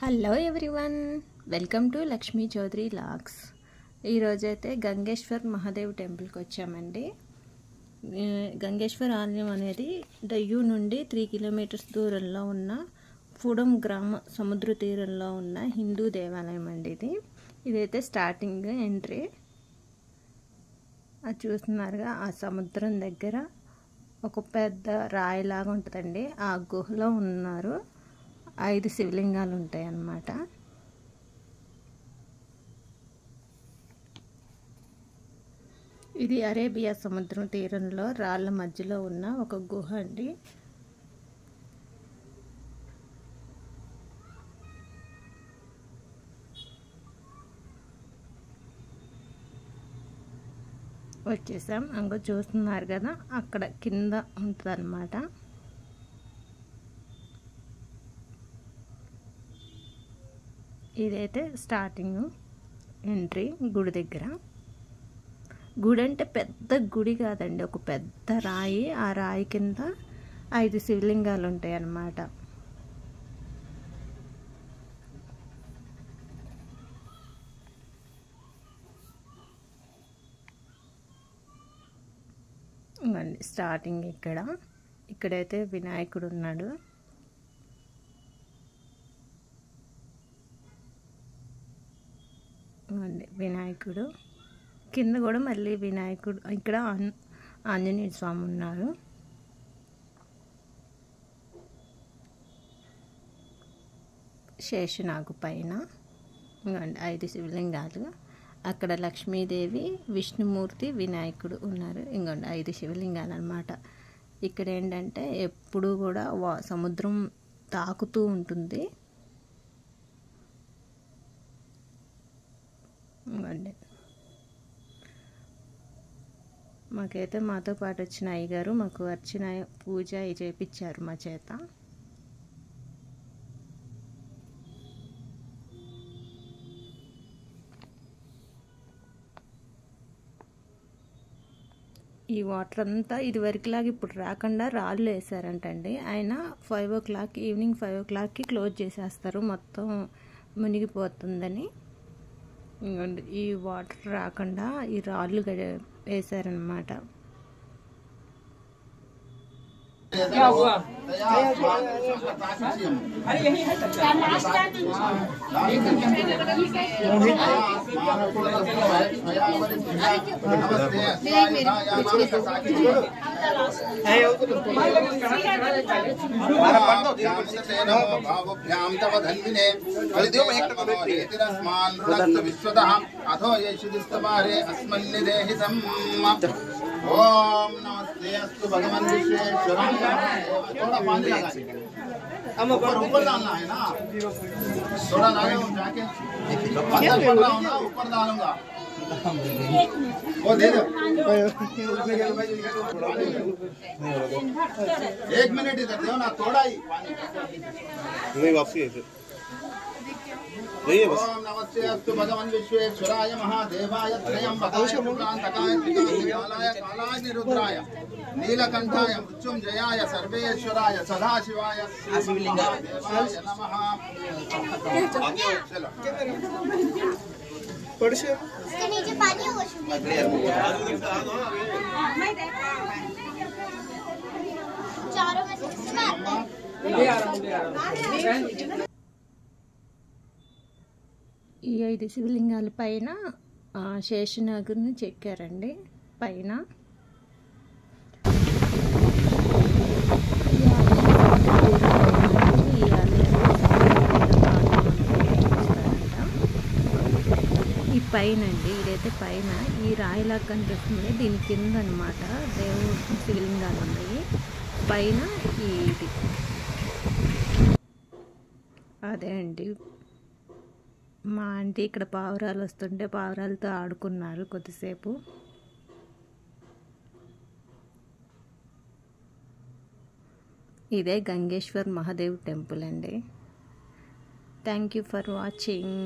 Hello everyone, welcome to Lakshmi Chaudhary logs. ఈరోజైతే గంగేశ్వర్ మహాదేవ్ టెంపుల్కి వచ్చామండి. గంగేశ్వర్ ఆలయం అనేది దయ్యూ నుండి 3 కిలోమీటర్స్ దూరంలో ఉన్న ఫుడం గ్రామ సముద్ర తీరంలో ఉన్న హిందూ దేవాలయం అండి. ఇదైతే స్టార్టింగ్ ఎంట్రీ. అది చూస్తున్నారుగా, ఆ సముద్రం దగ్గర ఒక పెద్ద రాయిలాగా ఉంటుందండి. ఆ గుహలో ఉన్నారు. 5 శివలింగాలు ఉంటాయి అన్నమాట. ఇది అరేబియా సముద్రం తీరంలో రాళ్ళ మధ్యలో ఉన్న ఒక గుహ అండి. వచ్చేసాం. అంగో చూస్తున్నారు కదా, అక్కడ కింద ఉంటుంది అన్నమాట. ఇదైతే స్టార్టింగ్ ఎంట్రీ గుడి దగ్గర. గుడి అంటే పెద్ద గుడి కాదండి, ఒక పెద్ద రాయి. ఆ రాయి కింద 5 శివలింగాలు ఉంటాయి అన్నమాట. స్టార్టింగ్ ఇక్కడైతే వినాయకుడు ఉన్నాడు. వినాయకుడు కింద కూడా మళ్ళీ వినాయకుడు. ఇక్కడ ఆంజనేయ స్వామి ఉన్నారు. శేషనాగు పైన 5 శివలింగాలు. అక్కడ లక్ష్మీదేవి, విష్ణుమూర్తి, వినాయకుడు ఉన్నారు. 5 శివలింగాలు అన్నమాట. ఇక్కడ ఏంటంటే ఎప్పుడు కూడా సముద్రం తాకుతూ ఉంటుంది. మాకైతే మాతో పాటు వచ్చిన అయ్యగారు మాకు అర్చన పూజ చేయించారు మా చేత. ఈ వాటర్ అంతా ఇదివరకులాగా ఇప్పుడు రాకుండా రాళ్ళు వేసారంటండి. ఆయన 5 o'clock, ఈవినింగ్ 5 o'clockకి క్లోజ్ చేసేస్తారు, మొత్తం మునిగిపోతుందని. ఈ వాటర్ రాకుండా ఈ రాళ్ళు వేసారనమాట. ओम नमस्ते अस्तु भगवान विश्वेश्वराय। थोड़ा पानी लगा, ऊपर डालना है ना, थोड़ा डालो जाके। अंदर पड़ रहा हूँ ना, ऊपर डालूंगा, वो दे दो। 1 मिनट इधर दो ना, थोड़ा ही पानी नहीं, वापसी है ओम नमस्ते अस्तु भगवान विश्वेश्वराय महादेवाय त्रयंबकाय पुरांतकाय त्रिकालाय कालाय निरुद्राय नीलकंठाय मृत्युंजयाय सर्वेश्वराय सदाशिवाय शिवलिंगाय नमः। चलो पड़से इसके नीचे पानी हो चारों में से किसमें आता है? ఈ 5 శివలింగాల పైన శేషనాగుని చెక్కారండి పైన. ఈ పైన అండి, ఇదైతే పైన ఈ రాయిలాగా కనిపిస్తుంది. దీని కింద అనమాట దేవుడు శివలింగాలు ఉన్నాయి. పైన ఇది అదే అండి. మా ఆంటీ ఇక్కడ పావురాలు వస్తుంటే పావురాలతో ఆడుకున్నారు కొద్దిసేపు. ఇదే గంగేశ్వర్ మహాదేవ్ టెంపుల్ అండి. Thank you for watching.